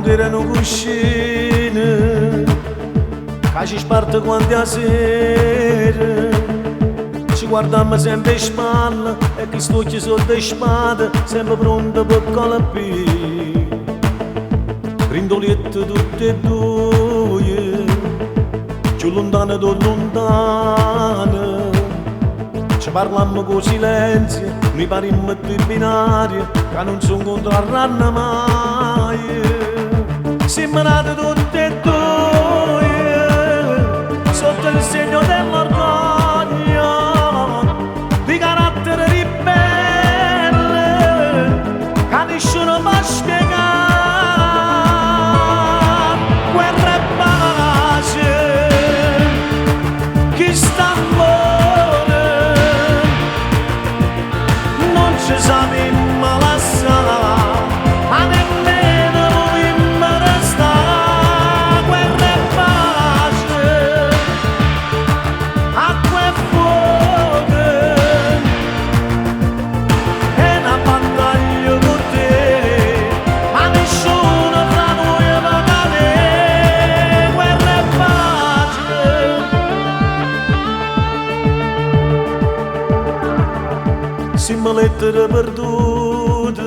quando erano cuscine, che ci sparta quante a sera, ci guardammo sempre in spalle e che stocchi sotto le spade, sempre pronto per colpire. Brindolette tutte e due, più lontane da lontane, ci parlammo con silenzio, noi parimmo due binari che non si incontreranno mai. Siamo nati tutte e due sotto il segno dell'orgoglio, di carattere ribelle che nessuno può spiegare. Guerra e pace, chi sta buono non ci sappiamo lasciare, ma nemmeno vogliamo restare. Guerra e pace, acqua e fuoco, è una battaglia con te, ma nessuno fra noi va cadere. Guerra e pace. Siamo lettere perdute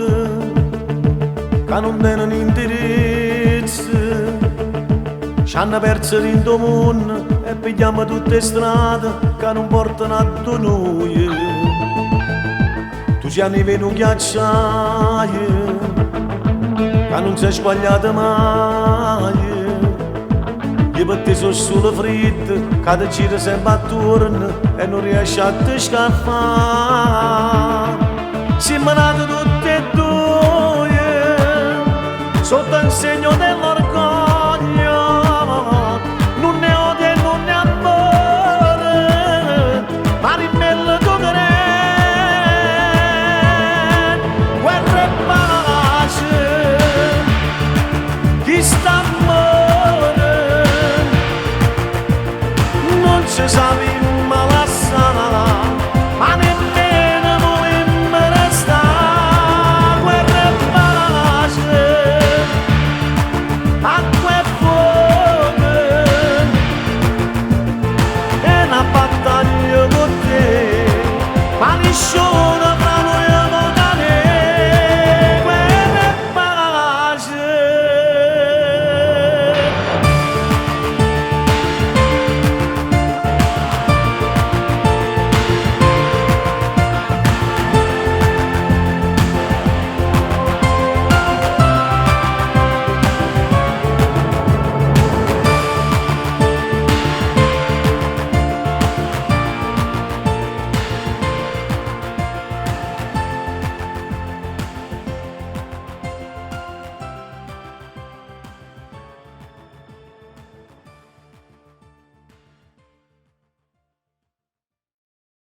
che non tenono indirizzo, ci hanno perso in do mondo e pigliamo tutte le strade che non portano a noi. Tu ci hanno venuto ghiacciaio che non si è sbagliato mai. Io per te sono solo freddo che ti gira sempre attorno e non riesci a te scappare. Siamo nati tutti e due sotto il segno dell'orgoglio, non ne odio e non ne amore, ma ribelle tu credi. Guerra e pace, chi sta amore non ci sappiamo lasciare, ma nemmeno vogliamo restare. Guerra e pace, acqua e fuoco, è una battaglia con te, ma nessuno